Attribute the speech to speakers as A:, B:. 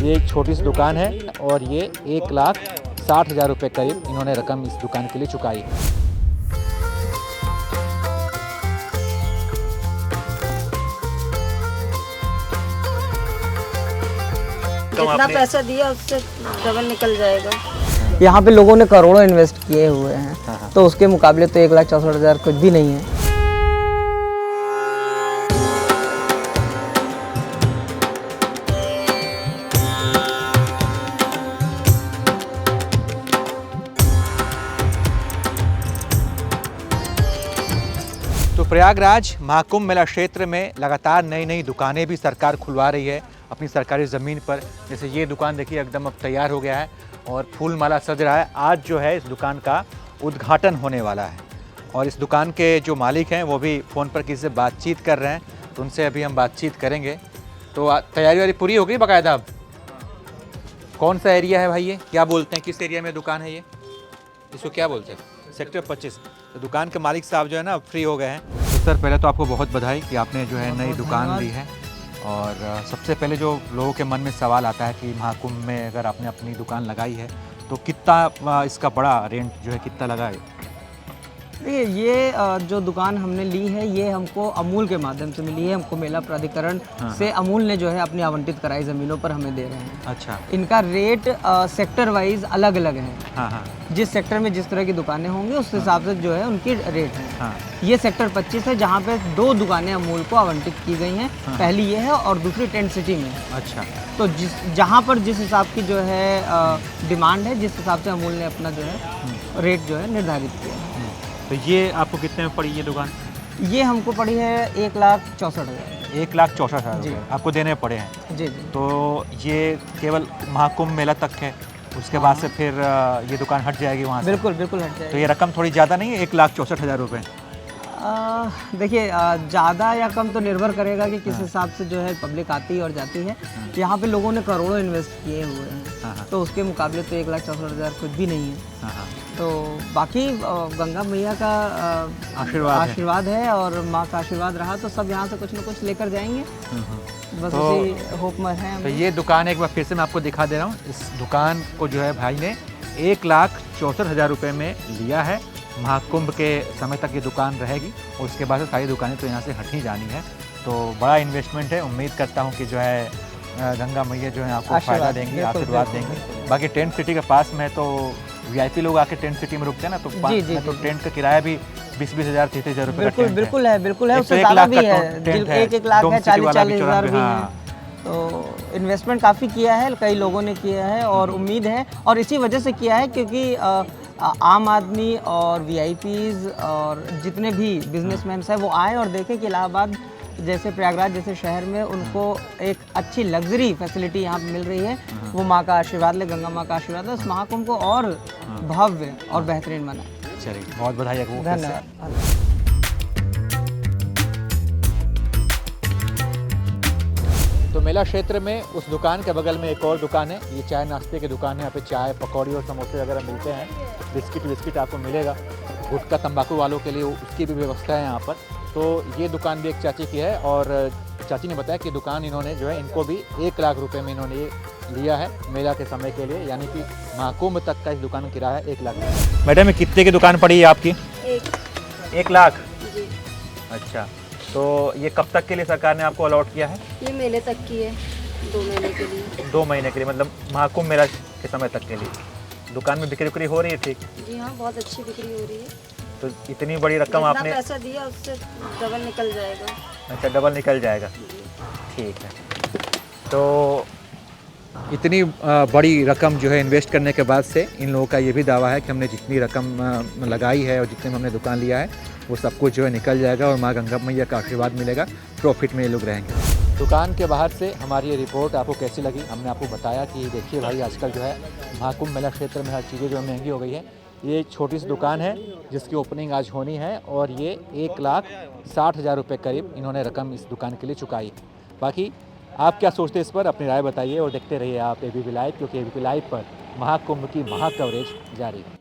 A: ये एक छोटी सी दुकान है और ये 1,60,000 रुपये करीब इन्होंने रकम इस दुकान के लिए चुकाई है।
B: जितना पैसा दिया उससे डबल निकल जाएगा।
C: यहाँ पे लोगों ने करोड़ों इन्वेस्ट किए हुए हैं, तो उसके मुकाबले तो 1,64,000 कुछ भी नहीं है।
A: तो प्रयागराज महाकुंभ मेला क्षेत्र में लगातार नई नई दुकानें भी सरकार खुलवा रही है अपनी सरकारी ज़मीन पर। जैसे ये दुकान देखिए एकदम अब तैयार हो गया है और फूल माला सज रहा है। आज जो है इस दुकान का उद्घाटन होने वाला है और इस दुकान के जो मालिक हैं वो भी फ़ोन पर किसी से बातचीत कर रहे हैं, तो उनसे अभी हम बातचीत करेंगे। तो तैयारी वारी पूरी हो गई बाकायदा? अब कौन सा एरिया है भाई, ये क्या बोलते हैं, किस एरिया में दुकान है ये, इसको क्या बोलते हैं? सेक्टर 25। तो दुकान के मालिक साहब जो है ना फ्री हो गए हैं। तो सर पहले तो आपको बहुत बधाई कि आपने जो है नई दुकान ली है। और सबसे पहले जो लोगों के मन में सवाल आता है कि महाकुंभ में अगर आपने अपनी दुकान लगाई है तो कितना इसका बड़ा रेंट जो है कितना लगा है?
C: देखिए, ये जो दुकान हमने ली है ये हमको अमूल के माध्यम से मिली है। हमको मेला प्राधिकरण से अमूल ने जो है अपनी आवंटित कराई ज़मीनों पर हमें दे रहे हैं।
A: अच्छा।
C: इनका रेट सेक्टर वाइज अलग अलग है।
A: हाँ हाँ।
C: जिस सेक्टर में जिस तरह की दुकानें होंगी उस हिसाब से जो है उनकी रेट है।
A: हाँ।
C: ये सेक्टर 25 है जहाँ पे 2 दुकानें अमूल को आवंटित की गई हैं। पहली ये है और दूसरी टेंट सिटी में है।
A: अच्छा।
C: तो जहाँ पर जिस हिसाब की जो है डिमांड है, जिस हिसाब से अमूल ने अपना जो है रेट जो है निर्धारित किया है।
A: तो ये आपको कितने में पड़ी ये दुकान?
C: ये हमको पड़ी है 1,64,000।
A: 1,64,000
C: जी।
A: रुपये आपको देने पड़े हैं।
C: जी जी।
A: तो ये केवल महाकुंभ मेला तक है, उसके बाद से फिर ये दुकान हट जाएगी वहाँ से?
C: बिल्कुल बिल्कुल हट
A: तो
C: जाएगा।
A: ये रकम थोड़ी ज़्यादा नहीं है 1,64,000 रुपये?
C: देखिए, ज़्यादा या कम तो निर्भर करेगा कि किस हिसाब से जो है पब्लिक आती है और जाती है। यहाँ पे लोगों ने करोड़ों इन्वेस्ट किए हुए हैं, तो उसके मुकाबले तो 1,64,000 कुछ भी नहीं है। तो बाकी गंगा मैया का आशीर्वाद है और माँ का आशीर्वाद रहा तो सब यहाँ से कुछ न कुछ लेकर जाएंगे। बस
A: तो
C: उसी होप में है।
A: तो ये दुकान एक बार फिर से मैं आपको दिखा दे रहा हूँ। इस दुकान को जो है भाई ने 1,64,000 रुपये में लिया है। महाकुंभ के समय तक ये दुकान रहेगी और उसके बाद से सारी दुकानें तो यहाँ से हट ही जानी है। तो बड़ा इन्वेस्टमेंट है। उम्मीद करता हूँ कि जो है गंगा मैया जो है आपको फ़ायदा देंगी, आशीर्वाद देंगी। बाकी टेंट सिटी के पास में तो वीआईपी लोग आके टेंट सिटी में रुकते हैं ना, तो तो टेंट का किराया भी 20-20 हज़ार 30,000 रुपये का टेंट
C: बिल्कुल है। उससे
A: 1
C: ज़्यादा
A: लाख
C: भी
A: का
C: है,
A: टेंट है,
C: 1 लाख है, 40,000 भी है।
A: हाँ।
C: तो इन्वेस्टमेंट काफ़ी किया है, कई लोगों ने किया है और उम्मीद है और इसी वजह से किया है क्योंकि आम आदमी और वीआईपीज़ और जितने भी बिजनेसमैन हैं वो आए और देखें कि इलाहाबाद जैसे प्रयागराज जैसे शहर में उनको एक अच्छी लग्जरी फैसिलिटी यहाँ पे मिल रही है। वो माँ का आशीर्वाद ले, गंगा माँ का आशीर्वाद ले, उस महाकुंभ को और भव्य और बेहतरीन बनाए।
A: चलिए, बहुत बधाई आपको।
C: धन्यवाद।
A: तो मेला क्षेत्र में उस दुकान के बगल में एक और दुकान है। ये चाय नाश्ते की दुकान है। यहाँ पे चाय पकौड़ी और समोसे वगैरह मिलते हैं। बिस्किट आपको मिलेगा। गुटखा तंबाकू वालों के लिए उसकी भी व्यवस्था है यहाँ पर। तो ये दुकान भी एक चाची की है और चाची ने बताया कि दुकान इन्होंने जो है इनको भी 1 लाख रुपए में इन्होंने ये लिया है मेला के समय के लिए, यानी कि महाकुंभ तक का इस दुकान का किराया है 1 लाख। मैडम ये कितने की दुकान पड़ी है आपकी? 1 लाख।
B: जी।
A: अच्छा, तो ये कब तक के लिए सरकार ने आपको अलॉट किया है?
B: ये मेले तक की है, 2 महीने के लिए।
A: 2 महीने के लिए, मतलब महाकुंभ मेला के समय तक के लिए। दुकान में बिक्री हो रही है ठीक?
B: जी हाँ, बहुत अच्छी बिक्री हो रही है।
A: तो इतनी बड़ी रकम
B: जितना
A: आपने
B: पैसा दिया उससे डबल निकल जाएगा।
A: अच्छा, डबल निकल जाएगा। ठीक है। तो इतनी बड़ी रकम जो है इन्वेस्ट करने के बाद से इन लोगों का ये भी दावा है कि हमने जितनी रकम लगाई है और जितने में हमने दुकान लिया है वो सब कुछ जो है निकल जाएगा और माँ गंगा मैया का आशीर्वाद मिलेगा। प्रॉफिट में ये लोग रहेंगे। दुकान के बाहर से हमारी ये रिपोर्ट आपको कैसी लगी? हमने आपको बताया कि देखिए भाई, आजकल जो है महाकुंभ मेला क्षेत्र में हर चीज़ें जो है महंगी हो गई है। ये एक छोटी सी दुकान है जिसकी ओपनिंग आज होनी है और ये 1,60,000 रुपये करीब इन्होंने रकम इस दुकान के लिए चुकाई। बाकी आप क्या सोचते हैं इस पर? अपनी राय बताइए और देखते रहिए आप एबीपी लाइव, क्योंकि एबीपी लाइव पर महाकुंभ की महा कवरेज जारी है।